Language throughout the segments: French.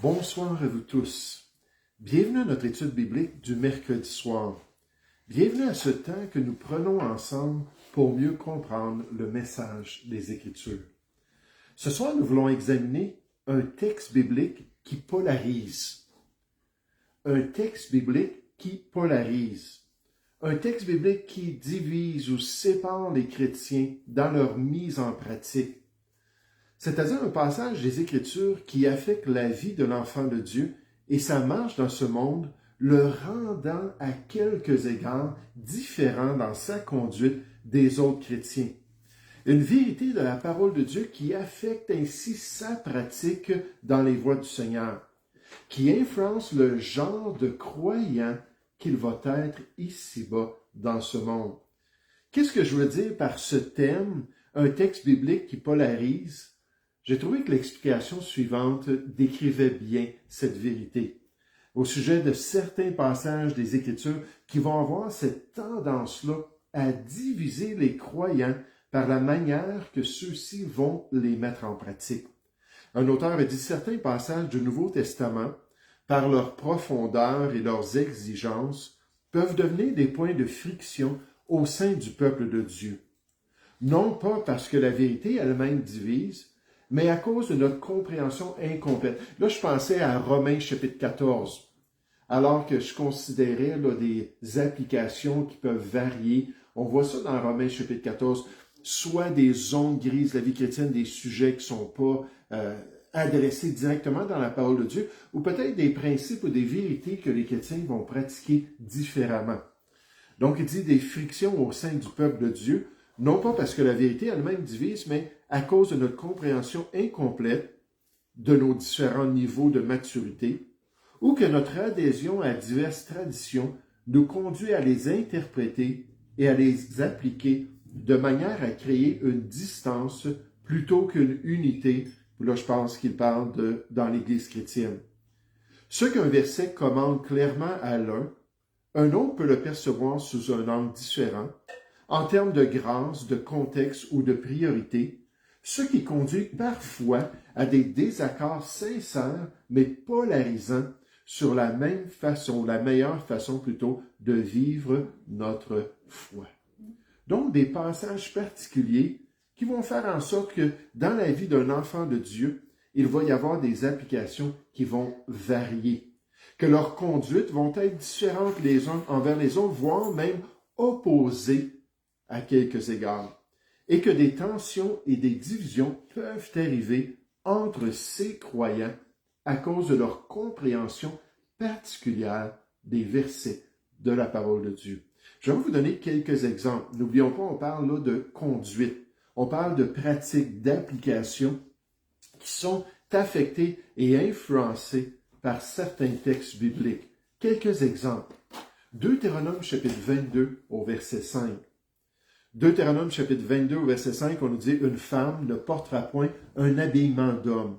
Bonsoir à vous tous. Bienvenue à notre étude biblique du mercredi soir. Bienvenue à ce temps que nous prenons ensemble pour mieux comprendre le message des Écritures. Ce soir, nous voulons examiner un texte biblique qui polarise. Un texte biblique qui polarise. Un texte biblique qui divise ou sépare les chrétiens dans leur mise en pratique. C'est-à-dire un passage des Écritures qui affecte la vie de l'enfant de Dieu et sa marche dans ce monde, le rendant à quelques égards différent dans sa conduite des autres chrétiens. Une vérité de la parole de Dieu qui affecte ainsi sa pratique dans les voies du Seigneur, qui influence le genre de croyant qu'il va être ici-bas dans ce monde. Qu'est-ce que je veux dire par ce thème, un texte biblique qui polarise? J'ai trouvé que l'explication suivante décrivait bien cette vérité au sujet de certains passages des Écritures qui vont avoir cette tendance-là à diviser les croyants par la manière que ceux-ci vont les mettre en pratique. Un auteur a dit certains passages du Nouveau Testament, par leur profondeur et leurs exigences, peuvent devenir des points de friction au sein du peuple de Dieu. Non pas parce que la vérité elle-même divise, mais à cause de notre compréhension incomplète. Là, je pensais à Romains chapitre 14, alors que je considérais des applications qui peuvent varier. On voit ça dans Romains chapitre 14, soit des zones grises de la vie chrétienne, des sujets qui ne sont pas adressés directement dans la parole de Dieu, ou peut-être des principes ou des vérités que les chrétiens vont pratiquer différemment. Donc, il dit des frictions au sein du peuple de Dieu, non pas parce que la vérité elle-même divise, mais à cause de notre compréhension incomplète de nos différents niveaux de maturité, ou que notre adhésion à diverses traditions nous conduit à les interpréter et à les appliquer de manière à créer une distance plutôt qu'une unité. Là, je pense qu'il parle dans l'Église chrétienne. Ce qu'un verset commande clairement à l'un, un autre peut le percevoir sous un angle différent, en termes de grâce, de contexte ou de priorité, ce qui conduit parfois à des désaccords sincères mais polarisants sur la même façon, la meilleure façon plutôt, de vivre notre foi. Donc, des passages particuliers qui vont faire en sorte que dans la vie d'un enfant de Dieu, il va y avoir des applications qui vont varier, que leurs conduites vont être différentes les uns envers les autres, voire même opposées à quelques égards, et que des tensions et des divisions peuvent arriver entre ces croyants à cause de leur compréhension particulière des versets de la parole de Dieu. Je vais vous donner quelques exemples. N'oublions pas, on parle là de conduite, on parle de pratiques, d'applications qui sont affectées et influencées par certains textes bibliques. Quelques exemples. Deutéronome chapitre 22 au verset 5. Deutéronome chapitre 22 au verset 5, on nous dit « Une femme ne portera point un habillement d'homme,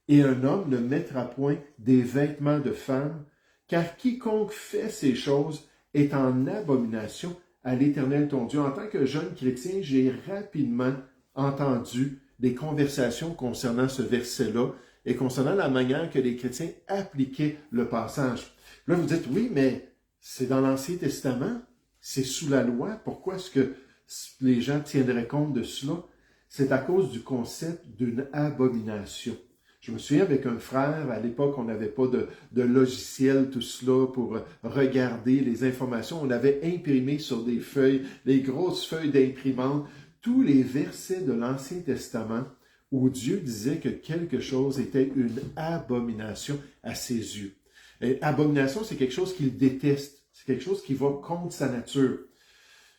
et un homme ne mettra point des vêtements de femme, car quiconque fait ces choses est en abomination à l'Éternel ton Dieu. » En tant que jeune chrétien, j'ai rapidement entendu des conversations concernant ce verset-là et concernant la manière que les chrétiens appliquaient le passage. Là, vous dites « Oui, mais c'est dans l'Ancien Testament, c'est sous la loi, pourquoi est-ce que les gens tiendraient compte de cela? » C'est à cause du concept d'une abomination. Je me souviens avec un frère, à l'époque, on n'avait pas de logiciel, tout cela, pour regarder les informations. On avait imprimé sur des feuilles, des grosses feuilles d'imprimante, tous les versets de l'Ancien Testament où Dieu disait que quelque chose était une abomination à ses yeux. Et abomination, c'est quelque chose qu'il déteste. C'est quelque chose qui va contre sa nature.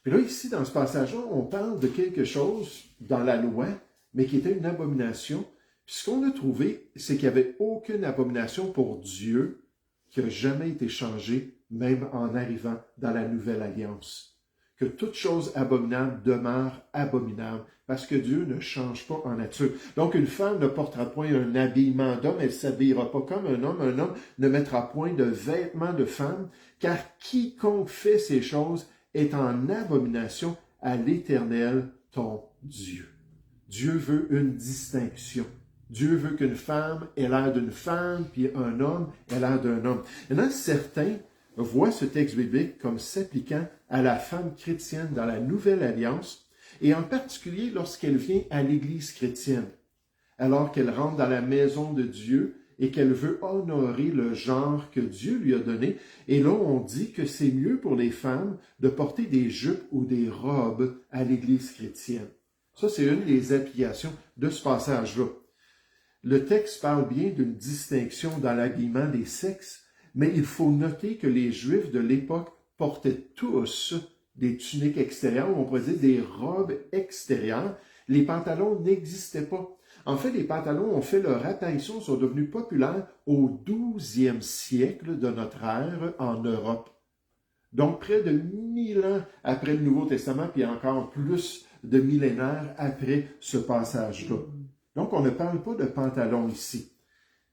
Et là, ici, dans ce passage-là, on parle de quelque chose dans la loi, mais qui était une abomination. Puis ce qu'on a trouvé, c'est qu'il n'y avait aucune abomination pour Dieu qui n'a jamais été changée, même en arrivant dans la Nouvelle Alliance. Que toute chose abominable demeure abominable, parce que Dieu ne change pas en nature. Donc, une femme ne portera point un habillement d'homme, elle ne s'habillera pas comme un homme ne mettra point de vêtements de femme, car quiconque fait ces choses est en abomination à l'Éternel, ton Dieu. Dieu veut une distinction. Dieu veut qu'une femme ait l'air d'une femme, puis un homme ait l'air d'un homme. Maintenant, certains voient ce texte biblique comme s'appliquant à la femme chrétienne dans la Nouvelle Alliance, et en particulier lorsqu'elle vient à l'Église chrétienne, alors qu'elle rentre dans la maison de Dieu et qu'elle veut honorer le genre que Dieu lui a donné. Et là, on dit que c'est mieux pour les femmes de porter des jupes ou des robes à l'Église chrétienne. Ça, c'est une des applications de ce passage-là. Le texte parle bien d'une distinction dans l'habillement des sexes, mais il faut noter que les Juifs de l'époque portaient tous des tuniques extérieures, ou on pourrait dire des robes extérieures. Les pantalons n'existaient pas. En fait, les pantalons ont fait leur apparition, sont devenus populaires au 12e siècle de notre ère en Europe. Donc, près de 1000 ans après le Nouveau Testament, puis encore plus de millénaires après ce passage-là. Donc, on ne parle pas de pantalons ici.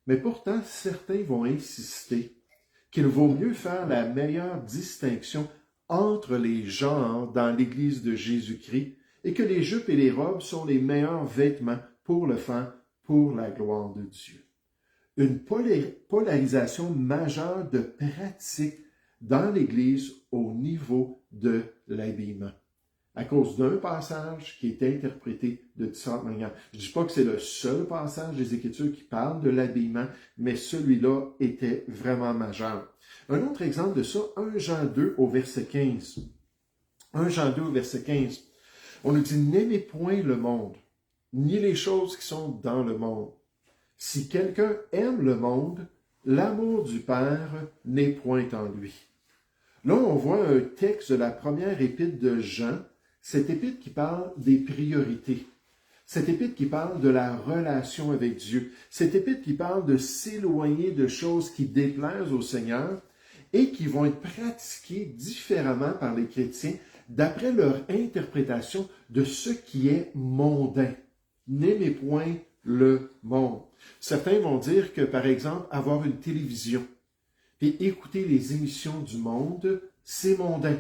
Mais pourtant, certains vont insister qu'il vaut mieux faire la meilleure distinction entre les genres dans l'Église de Jésus-Christ et que les jupes et les robes sont les meilleurs vêtements pour le faire pour la gloire de Dieu. Une polarisation majeure de pratique dans l'Église au niveau de l'habillement, à cause d'un passage qui est interprété de différentes manières. Je ne dis pas que c'est le seul passage des Écritures qui parle de l'habillement, mais celui-là était vraiment majeur. Un autre exemple de ça, 1 Jean 2 au verset 15. 1 Jean 2 au verset 15. On nous dit « N'aimez point le monde, ni les choses qui sont dans le monde. Si quelqu'un aime le monde, l'amour du Père n'est point en lui. » Là, on voit un texte de la première épître de Jean, cette épître qui parle des priorités, cette épître qui parle de la relation avec Dieu, cette épître qui parle de s'éloigner de choses qui déplaisent au Seigneur et qui vont être pratiquées différemment par les chrétiens d'après leur interprétation de ce qui est mondain. N'aimez point le monde. Certains vont dire que, par exemple, avoir une télévision et écouter les émissions du monde, c'est mondain.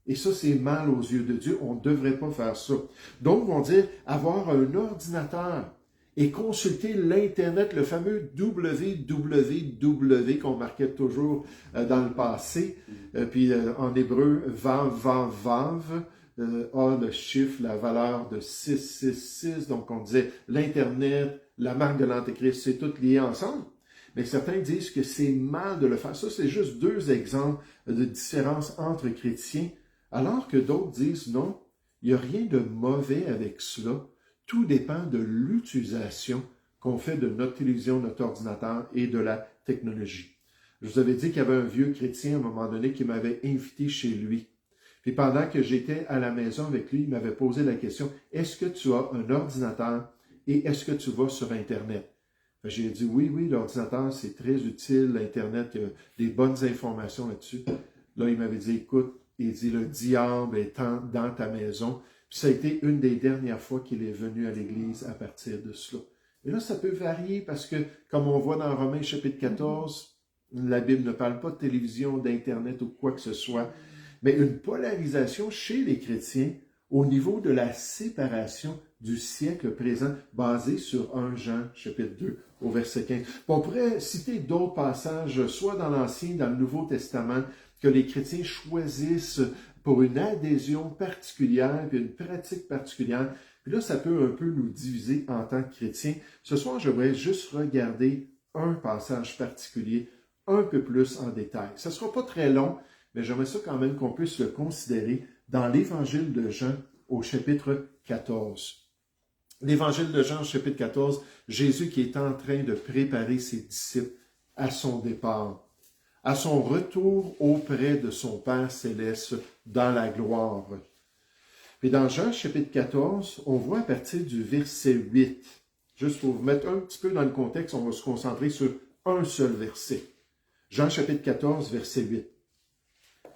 Et ça, c'est mal aux yeux de Dieu. On ne devrait pas faire ça. Donc, vont dire avoir un ordinateur et consulter l'Internet, le fameux www qu'on marquait toujours dans le passé. Puis en hébreu, vav, vav, vav. A le chiffre, la valeur de 666. Donc, on disait l'Internet, la marque de l'Antéchrist, c'est tout lié ensemble. Mais certains disent que c'est mal de le faire. Ça, c'est juste deux exemples de différence entre chrétiens, alors que d'autres disent non, il n'y a rien de mauvais avec cela. Tout dépend de l'utilisation qu'on fait de notre télévision, notre ordinateur et de la technologie. Je vous avais dit qu'il y avait un vieux chrétien à un moment donné qui m'avait invité chez lui. Puis pendant que j'étais à la maison avec lui, il m'avait posé la question, est-ce que tu as un ordinateur et est-ce que tu vas sur Internet? J'ai dit oui, l'ordinateur, c'est très utile, l'Internet, il y a des bonnes informations là-dessus. Là, il m'avait dit, écoute, il dit, le diable est dans ta maison. Puis ça a été une des dernières fois qu'il est venu à l'Église à partir de cela. Et là, ça peut varier parce que, comme on voit dans Romains chapitre 14, la Bible ne parle pas de télévision, d'Internet ou quoi que ce soit, mais une polarisation chez les chrétiens au niveau de la séparation du siècle présent, basée sur 1 Jean, chapitre 2, au verset 15. On pourrait citer d'autres passages, soit dans l'Ancien, dans le Nouveau Testament, que les chrétiens choisissent pour une adhésion particulière, puis une pratique particulière. Puis là, ça peut un peu nous diviser en tant que chrétiens. Ce soir, j'aimerais juste regarder un passage particulier, un peu plus en détail. Ça ne sera pas très long, mais j'aimerais ça quand même qu'on puisse le considérer dans l'Évangile de Jean au chapitre 14. L'Évangile de Jean, chapitre 14, Jésus qui est en train de préparer ses disciples à son départ, à son retour auprès de son Père céleste dans la gloire. Puis dans Jean, chapitre 14, on voit à partir du verset 8, juste pour vous mettre un petit peu dans le contexte, on va se concentrer sur un seul verset. Jean, chapitre 14, verset 8.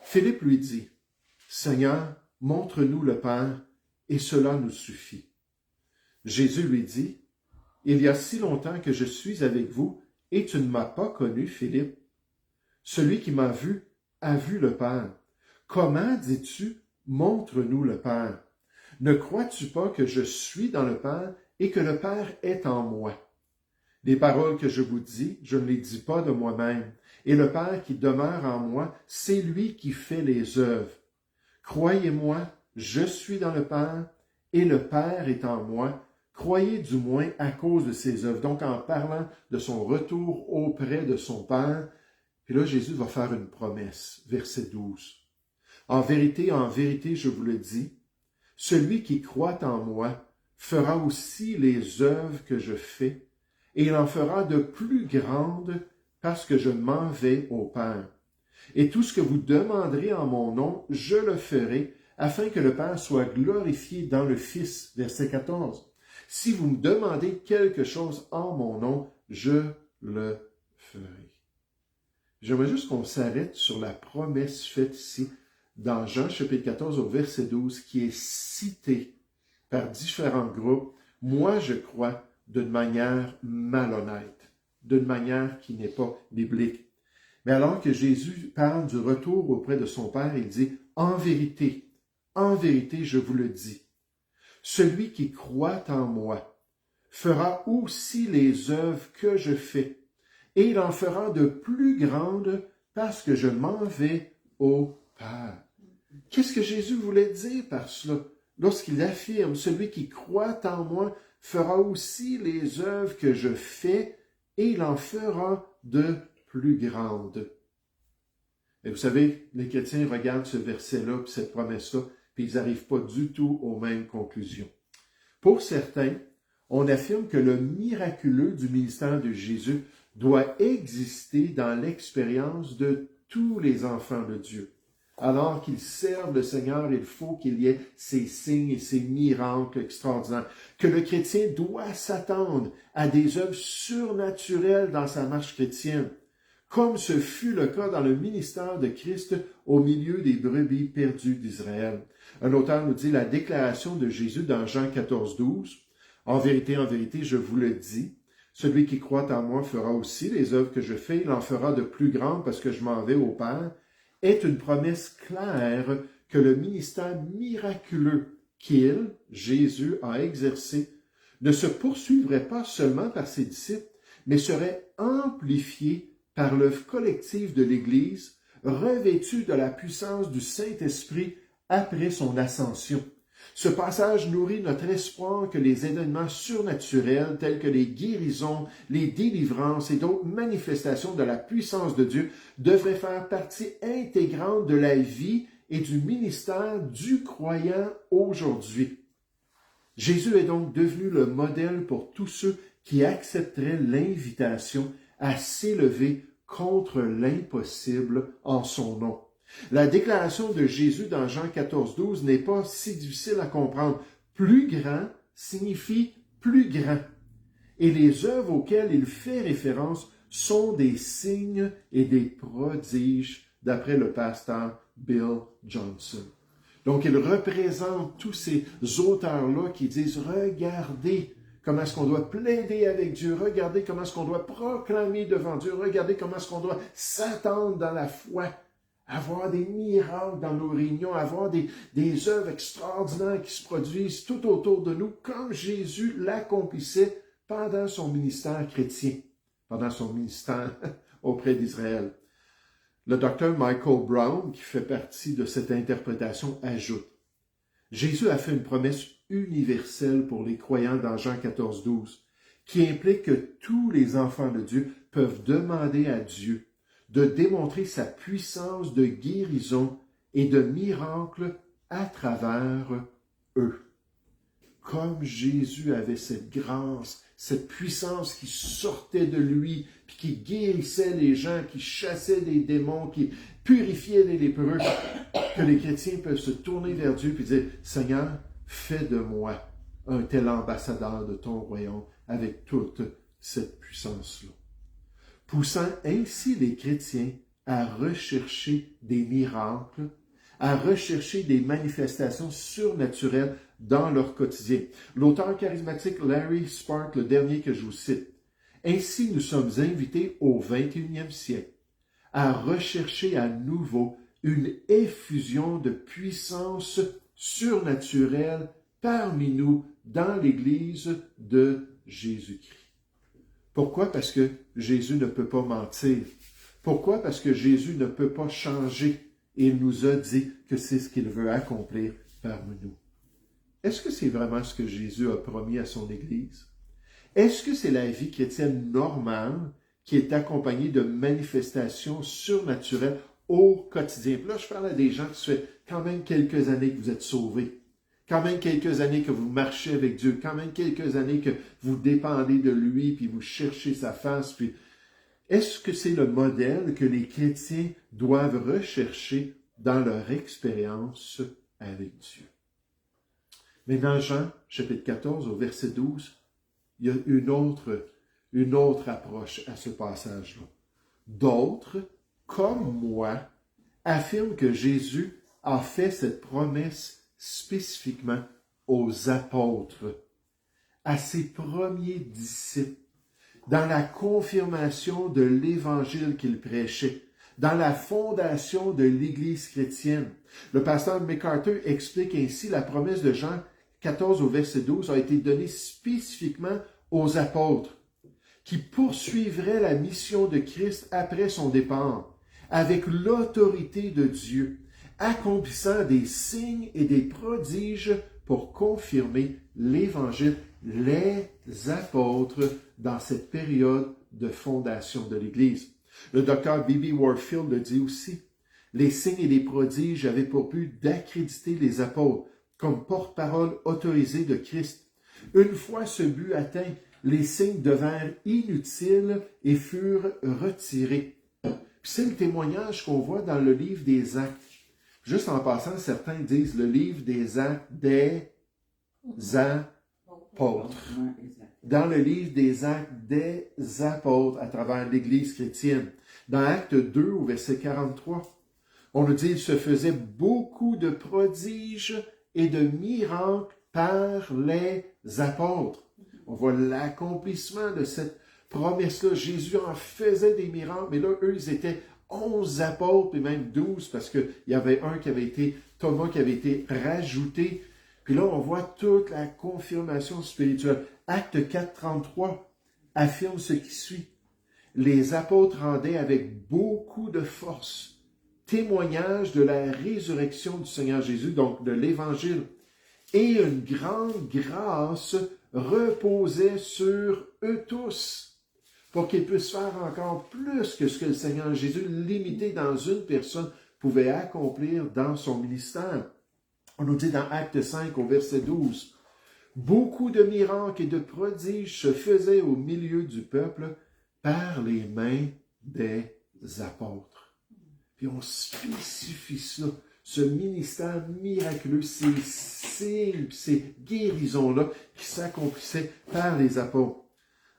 Philippe lui dit, « Seigneur, montre-nous le Père, et cela nous suffit. » Jésus lui dit, « Il y a si longtemps que je suis avec vous, et tu ne m'as pas connu, Philippe. Celui qui m'a vu a vu le Père. Comment dis-tu, montre-nous le Père? Ne crois-tu pas que je suis dans le Père et que le Père est en moi? Les paroles que je vous dis, je ne les dis pas de moi-même. Et le Père qui demeure en moi, c'est lui qui fait les œuvres. Croyez-moi, je suis dans le Père et le Père est en moi. Croyez du moins à cause de ses œuvres. Donc, en parlant de son retour auprès de son Père, puis là, Jésus va faire une promesse, verset 12. En vérité, je vous le dis, celui qui croit en moi fera aussi les œuvres que je fais, et il en fera de plus grandes parce que je m'en vais au Père. Et tout ce que vous demanderez en mon nom, je le ferai, afin que le Père soit glorifié dans le Fils. Verset 14. Si vous me demandez quelque chose en mon nom, je le ferai. J'aimerais juste qu'on s'arrête sur la promesse faite ici, dans Jean chapitre 14 au verset 12, qui est citée par différents groupes. Moi, je crois d'une manière malhonnête, d'une manière qui n'est pas biblique. Mais alors que Jésus parle du retour auprès de son Père, il dit « En vérité, je vous le dis, celui qui croit en moi fera aussi les œuvres que je fais, et il en fera de plus grandes parce que je m'en vais au Père. » Qu'est-ce que Jésus voulait dire par cela? Lorsqu'il affirme « Celui qui croit en moi fera aussi les œuvres que je fais, et il en fera de plus grandes. » Et vous savez, les chrétiens regardent ce verset-là, puis cette promesse-là, puis ils n'arrivent pas du tout aux mêmes conclusions. Pour certains, on affirme que le miraculeux du ministère de Jésus doit exister dans l'expérience de tous les enfants de Dieu. Alors qu'ils servent le Seigneur, il faut qu'il y ait ces signes et ces miracles extraordinaires. Que le chrétien doit s'attendre à des œuvres surnaturelles dans sa marche chrétienne, comme ce fut le cas dans le ministère de Christ au milieu des brebis perdues d'Israël. Un auteur nous dit la déclaration de Jésus dans Jean 14, 12. En vérité, je vous le dis, celui qui croit en moi fera aussi les œuvres que je fais, il en fera de plus grandes parce que je m'en vais au Père, est une promesse claire que le ministère miraculeux qu'il, Jésus, a exercé ne se poursuivrait pas seulement par ses disciples, mais serait amplifié par l'œuvre collective de l'Église, revêtue de la puissance du Saint-Esprit après son ascension. Ce passage nourrit notre espoir que les événements surnaturels tels que les guérisons, les délivrances et d'autres manifestations de la puissance de Dieu devraient faire partie intégrante de la vie et du ministère du croyant aujourd'hui. Jésus est donc devenu le modèle pour tous ceux qui accepteraient l'invitation à s'élever contre l'impossible en son nom. La déclaration de Jésus dans Jean 14, 12 n'est pas si difficile à comprendre. Plus grand signifie plus grand. Et les œuvres auxquelles il fait référence sont des signes et des prodiges, d'après le pasteur Bill Johnson. Donc, il représente tous ces auteurs-là qui disent « Regardez comment est-ce qu'on doit plaider avec Dieu, regardez comment est-ce qu'on doit proclamer devant Dieu, regardez comment est-ce qu'on doit s'attendre dans la foi, avoir des miracles dans nos réunions, avoir des œuvres extraordinaires qui se produisent tout autour de nous, comme Jésus l'accomplissait pendant son ministère chrétien, pendant son ministère auprès d'Israël. » Le docteur Michael Brown, qui fait partie de cette interprétation, ajoute « Jésus a fait une promesse universelle pour les croyants dans Jean 14, 12, qui implique que tous les enfants de Dieu peuvent demander à Dieu de démontrer sa puissance de guérison et de miracle à travers eux. Comme Jésus avait cette grâce, cette puissance qui sortait de lui, puis qui guérissait les gens, qui chassait les démons, qui purifiait les lépreux, que les chrétiens peuvent se tourner vers Dieu et dire « Seigneur, fais de moi un tel ambassadeur de ton royaume avec toute cette puissance-là. » Poussant ainsi les chrétiens à rechercher des miracles, à rechercher des manifestations surnaturelles dans leur quotidien. L'auteur charismatique Larry Spark, le dernier que je vous cite, « Ainsi nous sommes invités au 21e siècle à rechercher à nouveau une effusion de puissance surnaturelle parmi nous dans l'Église de Jésus-Christ. » Pourquoi? Parce que Jésus ne peut pas mentir. Pourquoi? Parce que Jésus ne peut pas changer. Et il nous a dit que c'est ce qu'il veut accomplir parmi nous. Est-ce que c'est vraiment ce que Jésus a promis à son Église? Est-ce que c'est la vie chrétienne normale qui est accompagnée de manifestations surnaturelles au quotidien? Puis là, je parle à des gens qui fait quand même quelques années que vous êtes sauvés, quand même quelques années que vous marchez avec Dieu, quand même quelques années que vous dépendez de lui, puis vous cherchez sa face. Puis est-ce que c'est le modèle que les chrétiens doivent rechercher dans leur expérience avec Dieu? Mais dans Jean, chapitre 14, au verset 12, il y a une autre approche à ce passage-là. D'autres, comme moi, affirment que Jésus a fait cette promesse spécifiquement aux apôtres, à ses premiers disciples, dans la confirmation de l'Évangile qu'il prêchait, dans la fondation de l'Église chrétienne. Le pasteur MacArthur explique ainsi la promesse de Jean 14 au verset 12 a été donnée spécifiquement aux apôtres, qui poursuivraient la mission de Christ après son départ, avec l'autorité de Dieu, accomplissant des signes et des prodiges pour confirmer l'Évangile, les apôtres, dans cette période de fondation de l'Église. Le docteur B.B. Warfield le dit aussi. Les signes et les prodiges avaient pour but d'accréditer les apôtres comme porte-parole autorisée de Christ. Une fois ce but atteint, les signes devinrent inutiles et furent retirés. Puis c'est le témoignage qu'on voit dans le livre des Actes. Juste en passant, certains disent le livre des Actes des apôtres. Dans le livre des Actes des apôtres à travers l'Église chrétienne. Dans Acte 2 au verset 43, on nous dit il se faisait beaucoup de prodiges et de miracles par les apôtres. On voit l'accomplissement de cette promesse-là. Jésus en faisait des miracles, mais là, eux, ils étaient 11 apôtres, et même 12, parce qu'il y avait un qui avait été, Thomas, qui avait été rajouté. Puis là, on voit toute la confirmation spirituelle. Acte 4, 33 affirme ce qui suit. Les apôtres rendaient avec beaucoup de force témoignage de la résurrection du Seigneur Jésus, donc de l'Évangile. Et une grande grâce reposait sur eux tous, pour qu'ils puissent faire encore plus que ce que le Seigneur Jésus, limité dans une personne, pouvait accomplir dans son ministère. On nous dit dans Acte 5 au verset 12, « Beaucoup de miracles et de prodiges se faisaient au milieu du peuple par les mains des apôtres. » Puis on spécifie ça, ce ministère miraculeux, ces signes, ces guérisons-là qui s'accomplissaient par les apôtres.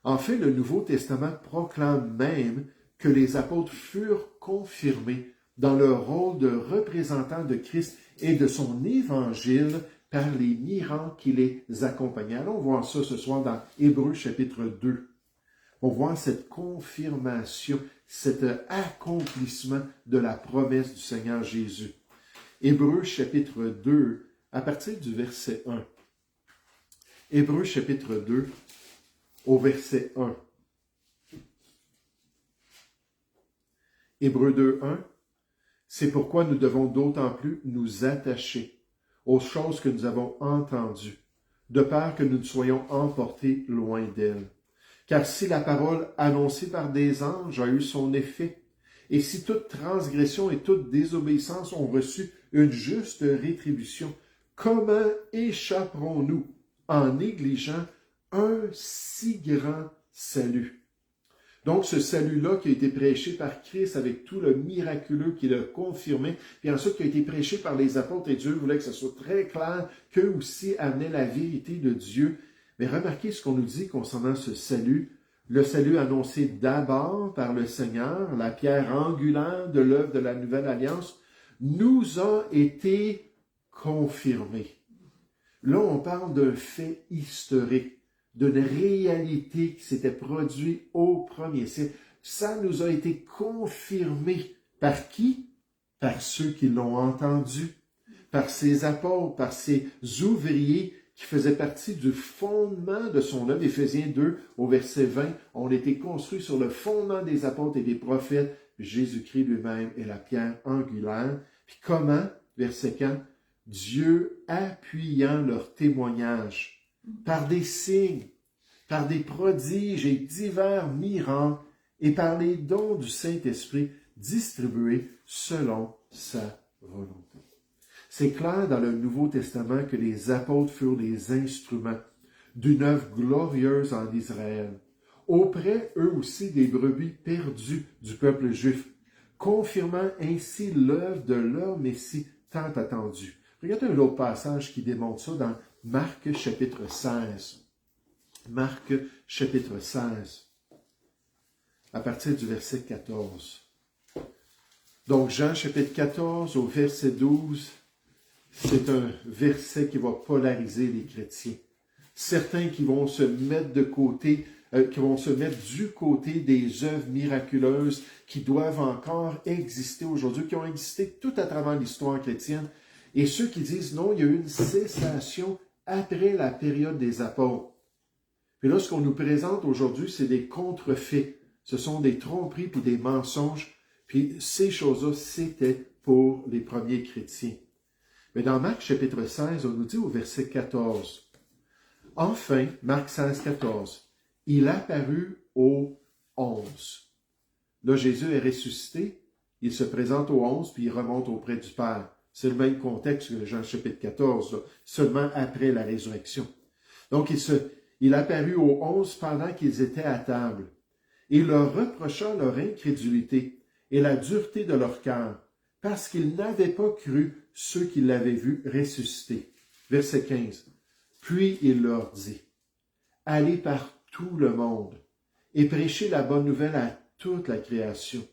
En fait, le Nouveau Testament proclame même que les apôtres furent confirmés dans leur rôle de représentants de Christ et de son évangile par les miracles qui les accompagnaient. Allons voir ça ce soir dans Hébreux chapitre 2. On voit cette confirmation, cet accomplissement de la promesse du Seigneur Jésus. Hébreux chapitre 2, à partir du verset 1. Hébreux chapitre 2, au verset 1. Hébreux 2, 1. C'est pourquoi nous devons d'autant plus nous attacher aux choses que nous avons entendues, de peur que nous ne soyons emportés loin d'elles. Car si la parole annoncée par des anges a eu son effet, et si toute transgression et toute désobéissance ont reçu une juste rétribution, comment échapperons-nous en négligeant un si grand salut? Donc, ce salut-là qui a été prêché par Christ avec tout le miraculeux qu'il a confirmé, puis ensuite qui a été prêché par les apôtres, et Dieu voulait que ce soit très clair qu'eux aussi amenaient la vérité de Dieu. Mais remarquez ce qu'on nous dit concernant ce salut. Le salut annoncé d'abord par le Seigneur, la pierre angulaire de l'œuvre de la nouvelle alliance, nous a été confirmé. Là, on parle d'un fait historique, d'une réalité qui s'était produite au premier siècle. Ça nous a été confirmé. Par qui? Par ceux qui l'ont entendu, par ces apôtres, par ces ouvriers qui faisaient partie du fondement de son œuvre. Éphésiens 2, au verset 20, ont été construits sur le fondement des apôtres et des prophètes. Jésus-Christ lui-même est la pierre angulaire. Puis comment, verset 4, Dieu appuyant leur témoignage par des signes, par des prodiges et divers miracles et par les dons du Saint-Esprit distribués selon sa volonté. C'est clair dans le Nouveau Testament que les apôtres furent les instruments d'une œuvre glorieuse en Israël, auprès eux aussi des brebis perdues du peuple juif, confirmant ainsi l'œuvre de leur Messie tant attendue. Regardez un autre passage qui démontre ça dans Marc chapitre 16. Marc chapitre 16, à partir du verset 14. Donc Jean chapitre 14 au verset 12, c'est un verset qui va polariser les chrétiens. Certains qui vont se mettre de côté, qui vont se mettre du côté des œuvres miraculeuses qui doivent encore exister aujourd'hui, qui ont existé tout à travers l'histoire chrétienne, et ceux qui disent non, il y a eu une cessation après la période des apôtres. Puis là, ce qu'on nous présente aujourd'hui, c'est des contrefaits. Ce sont des tromperies puis des mensonges. Puis ces choses-là, c'était pour les premiers chrétiens. Mais dans Marc chapitre 16, on nous dit au verset 14, « Enfin, Marc 16, 14, il apparut aux 11. » Là, Jésus est ressuscité, il se présente aux 11, puis il remonte auprès du Père. C'est le même contexte que Jean chapitre 14, là, seulement après la résurrection. Donc, il apparut aux 11 pendant qu'ils étaient à table, et leur reprocha leur incrédulité et la dureté de leur cœur, parce qu'ils n'avaient pas cru ceux qui l'avaient vu ressusciter. Verset 15. Puis il leur dit, « Allez par tout le monde et prêchez la bonne nouvelle à toute la création.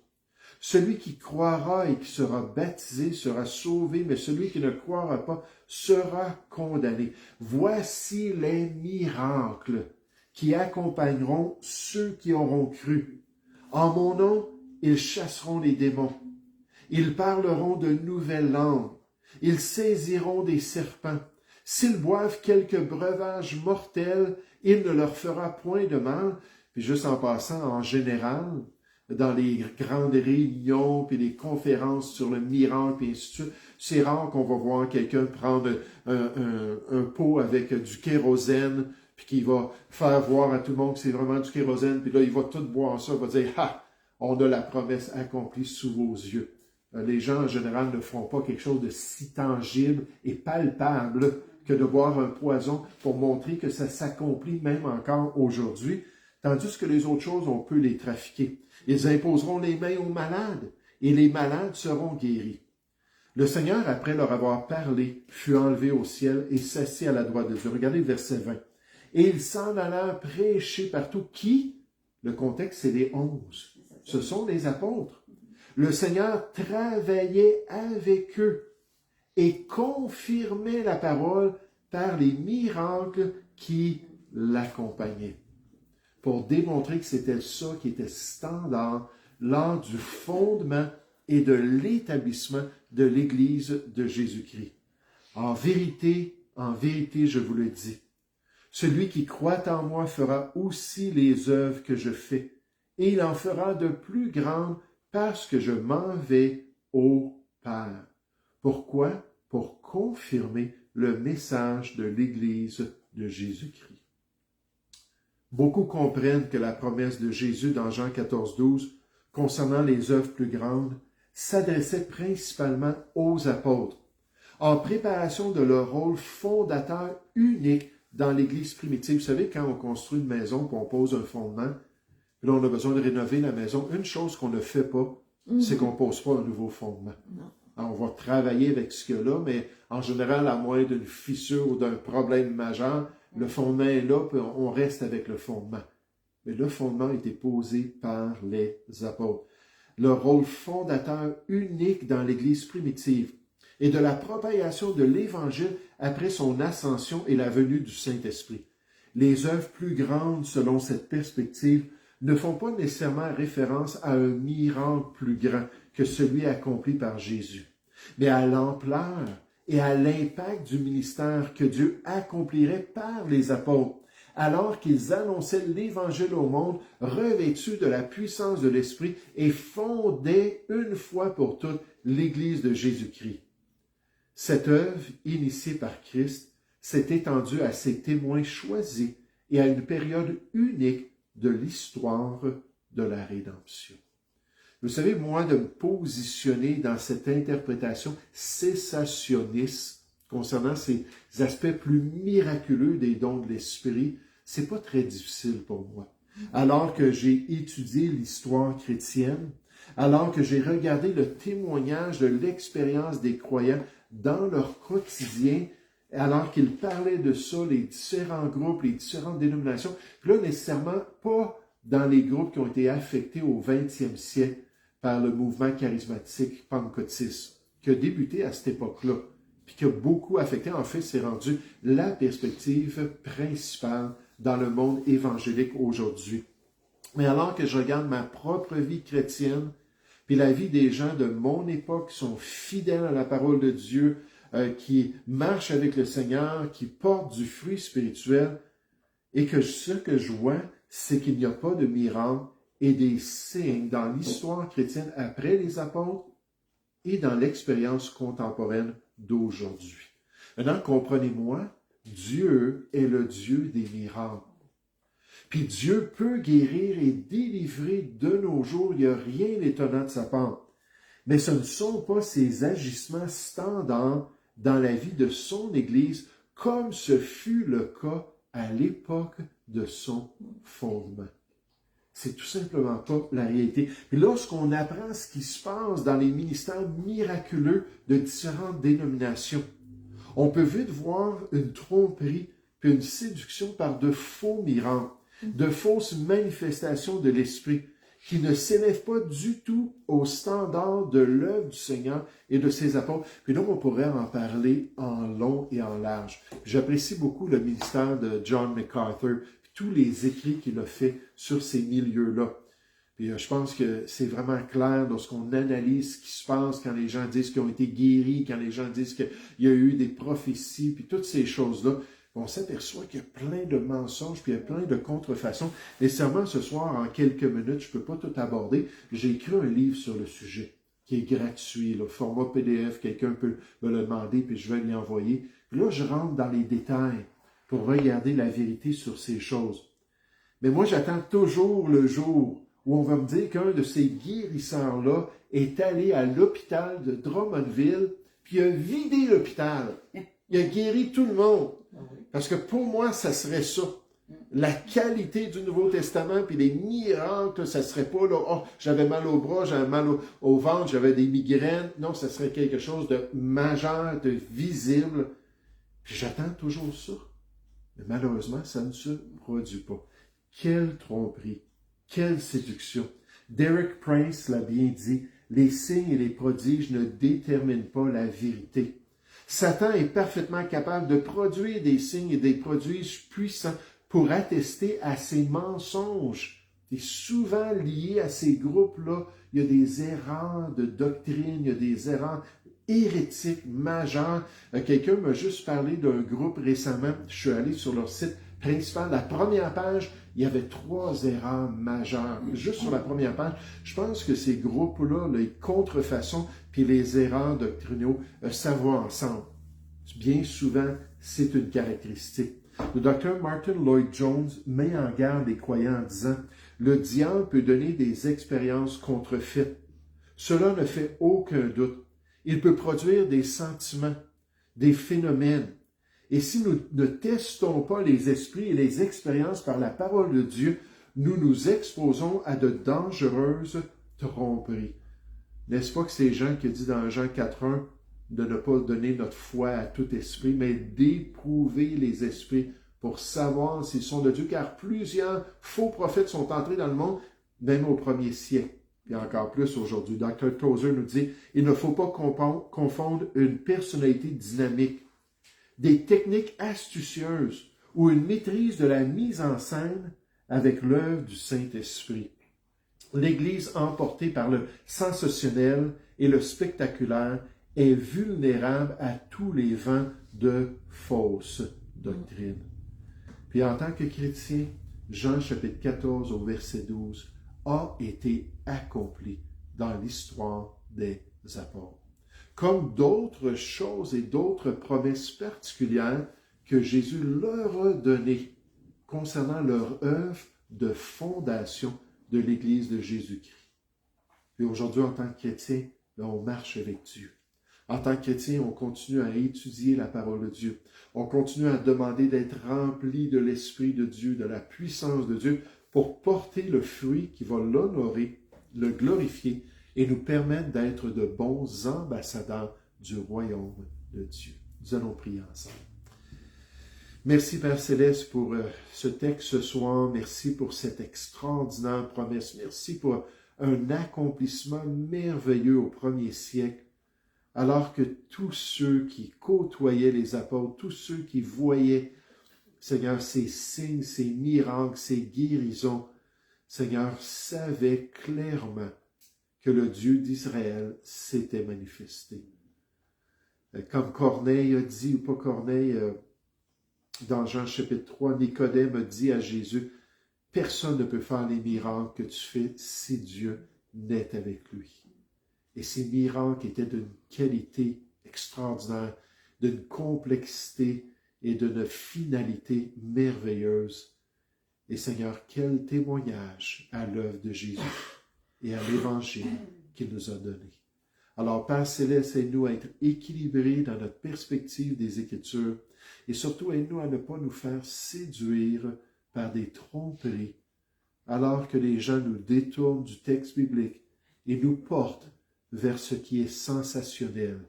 Celui qui croira et qui sera baptisé sera sauvé, mais celui qui ne croira pas sera condamné. Voici les miracles qui accompagneront ceux qui auront cru. En mon nom, ils chasseront les démons. Ils parleront de nouvelles langues. Ils saisiront des serpents. S'ils boivent quelques breuvages mortels, il ne leur fera point de mal. » Puis juste en passant, en général, dans les grandes réunions, puis les conférences sur le miracle, puis ainsi de suite, c'est rare qu'on va voir quelqu'un prendre un pot avec du kérosène, puis qu'il va faire voir à tout le monde que c'est vraiment du kérosène, puis là, il va tout boire ça, il va dire « Ha! On a la promesse accomplie sous vos yeux. » Les gens, en général, ne feront pas quelque chose de si tangible et palpable que de boire un poison pour montrer que ça s'accomplit même encore aujourd'hui, tandis que les autres choses, on peut les trafiquer. Ils imposeront les mains aux malades, et les malades seront guéris. Le Seigneur, après leur avoir parlé, fut enlevé au ciel et s'assit à la droite de Dieu. Regardez le verset 20. Et ils s'en allèrent prêcher partout. Qui? Le contexte, c'est les 11. Ce sont les apôtres. Le Seigneur travaillait avec eux et confirmait la parole par les miracles qui l'accompagnaient, pour démontrer que c'était ça qui était standard lors du fondement et de l'établissement de l'Église de Jésus-Christ. En vérité, je vous le dis, celui qui croit en moi fera aussi les œuvres que je fais, et il en fera de plus grandes parce que je m'en vais au Père. Pourquoi? Pour confirmer le message de l'Église de Jésus-Christ. Beaucoup comprennent que la promesse de Jésus dans Jean 14, 12, concernant les œuvres plus grandes, s'adressait principalement aux apôtres, en préparation de leur rôle fondateur unique dans l'Église primitive. Vous savez, quand on construit une maison, qu'on pose un fondement, puis là, on a besoin de rénover la maison, une chose qu'on ne fait pas, c'est qu'on ne pose pas un nouveau fondement. Alors, on va travailler avec ce qu'il y a là, mais en général, à moins d'une fissure ou d'un problème majeur, le fondement est là, puis on reste avec le fondement. Mais le fondement a été posé par les apôtres. Le rôle fondateur unique dans l'Église primitive et de la propagation de l'Évangile après son ascension et la venue du Saint-Esprit. Les œuvres plus grandes, selon cette perspective, ne font pas nécessairement référence à un miracle plus grand que celui accompli par Jésus, mais à l'ampleur et à l'impact du ministère que Dieu accomplirait par les apôtres, alors qu'ils annonçaient l'Évangile au monde, revêtus de la puissance de l'Esprit et fondaient une fois pour toutes l'Église de Jésus-Christ. Cette œuvre, initiée par Christ, s'est étendue à ses témoins choisis et à une période unique de l'histoire de la rédemption. Vous savez, moi, de me positionner dans cette interprétation cessationniste concernant ces aspects plus miraculeux des dons de l'Esprit, c'est pas très difficile pour moi. Alors que j'ai étudié l'histoire chrétienne, alors que j'ai regardé le témoignage de l'expérience des croyants dans leur quotidien, alors qu'ils parlaient de ça, les différents groupes, les différentes dénominations, puis là, nécessairement pas dans les groupes qui ont été affectés au 20e siècle par le mouvement charismatique pentecôtiste, qui a débuté à cette époque-là, puis qui a beaucoup affecté, en fait, c'est rendu la perspective principale dans le monde évangélique aujourd'hui. Mais alors que je regarde ma propre vie chrétienne, puis la vie des gens de mon époque qui sont fidèles à la parole de Dieu, qui marchent avec le Seigneur, qui portent du fruit spirituel, et que ce que je vois, c'est qu'il n'y a pas de miracle et des signes dans l'histoire chrétienne après les apôtres et dans l'expérience contemporaine d'aujourd'hui. Maintenant, comprenez-moi, Dieu est le Dieu des miracles. Puis Dieu peut guérir et délivrer de nos jours, il n'y a rien d'étonnant de sa part. Mais ce ne sont pas ses agissements standards dans la vie de son Église, comme ce fut le cas à l'époque de son fondement. C'est tout simplement pas la réalité. Puis lorsqu'on apprend ce qui se passe dans les ministères miraculeux de différentes dénominations, on peut vite voir une tromperie puis une séduction par de faux miracles, de fausses manifestations de l'Esprit, qui ne s'élèvent pas du tout au standard de l'œuvre du Seigneur et de ses apôtres. Puis donc, on pourrait en parler en long et en large. J'apprécie beaucoup le ministère de John MacArthur, puis tous les écrits qu'il a fait sur ces milieux-là. Puis je pense que c'est vraiment clair lorsqu'on analyse ce qui se passe quand les gens disent qu'ils ont été guéris, quand les gens disent qu'il y a eu des prophéties, puis toutes ces choses-là. On s'aperçoit qu'il y a plein de mensonges, puis il y a plein de contrefaçons. Nécessairement, ce soir, en quelques minutes, je ne peux pas tout aborder. J'ai écrit un livre sur le sujet, qui est gratuit, le format PDF, quelqu'un peut me le demander, puis je vais lui envoyer. Puis là, je rentre dans les détails pour regarder la vérité sur ces choses. Mais moi, j'attends toujours le jour où on va me dire qu'un de ces guérisseurs-là est allé à l'hôpital de Drummondville, puis il a vidé l'hôpital. Il a guéri tout le monde. Parce que pour moi, ça serait ça. La qualité du Nouveau Testament, puis les miracles, ça serait pas là, oh, j'avais mal au bras, j'avais mal au ventre, j'avais des migraines. Non, ça serait quelque chose de majeur, de visible. Puis j'attends toujours ça. Mais malheureusement, ça ne se produit pas. Quelle tromperie, quelle séduction. Derek Prince l'a bien dit, les signes et les prodiges ne déterminent pas la vérité. Satan est parfaitement capable de produire des signes et des prodiges puissants pour attester à ses mensonges. Et souvent lié à ces groupes-là, il y a des erreurs de doctrine, il y a des erreurs hérétiques majeures. Quelqu'un m'a juste parlé d'un groupe récemment. Je suis allé sur leur site principal. La première page, il y avait 3 erreurs majeures. Juste sur la première page, je pense que ces groupes-là, les contrefaçons puis les erreurs doctrinaux, ça va ensemble. Bien souvent, c'est une caractéristique. Le docteur Martin Lloyd-Jones met en garde les croyants en disant « Le diable peut donner des expériences contrefaites. Cela ne fait aucun doute. Il peut produire des sentiments, des phénomènes. Et si nous ne testons pas les esprits et les expériences par la parole de Dieu, nous nous exposons à de dangereuses tromperies. » N'est-ce pas que c'est Jean qui dit dans Jean 4.1 de ne pas donner notre foi à tout esprit, mais d'éprouver les esprits pour savoir s'ils sont de Dieu, car plusieurs faux prophètes sont entrés dans le monde, même au 1er siècle, et encore plus aujourd'hui. Dr. Tozer nous dit, il ne faut pas confondre une personnalité dynamique, des techniques astucieuses ou une maîtrise de la mise en scène avec l'œuvre du Saint-Esprit. L'Église emportée par le sensationnel et le spectaculaire est vulnérable à tous les vents de fausses doctrines. Puis en tant que chrétien, Jean chapitre 14 au verset 12 a été accompli dans l'histoire des apôtres. Comme d'autres choses et d'autres promesses particulières que Jésus leur a données concernant leur œuvre de fondation de l'Église de Jésus-Christ. Et aujourd'hui, en tant que chrétien, on marche avec Dieu. En tant que chrétien, on continue à étudier la parole de Dieu. On continue à demander d'être rempli de l'Esprit de Dieu, de la puissance de Dieu, pour porter le fruit qui va l'honorer, le glorifier et nous permettre d'être de bons ambassadeurs du royaume de Dieu. Nous allons prier ensemble. Merci Père Céleste pour ce texte ce soir. Merci pour cette extraordinaire promesse. Merci pour un accomplissement merveilleux au premier siècle, alors que tous ceux qui côtoyaient les apôtres, tous ceux qui voyaient, Seigneur, ces signes, ces miracles, ces guérisons, Seigneur, savaient clairement que le Dieu d'Israël s'était manifesté. Comme Corneille a dit, ou pas Corneille, dans Jean chapitre 3, Nicodème a dit à Jésus, « Personne ne peut faire les miracles que tu fais si Dieu n'est avec lui. » Et ces miracles étaient d'une qualité extraordinaire, d'une complexité et d'une finalité merveilleuse. Et Seigneur, quel témoignage à l'œuvre de Jésus et à l'Évangile qu'il nous a donné. Alors, Père Céleste, aide-nous à être équilibrés dans notre perspective des Écritures et surtout aide-nous à ne pas nous faire séduire par des tromperies, alors que les gens nous détournent du texte biblique et nous portent vers ce qui est sensationnel,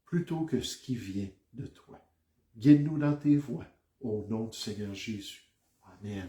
plutôt que ce qui vient de toi. Guide-nous dans tes voies, au nom du Seigneur Jésus. Amen.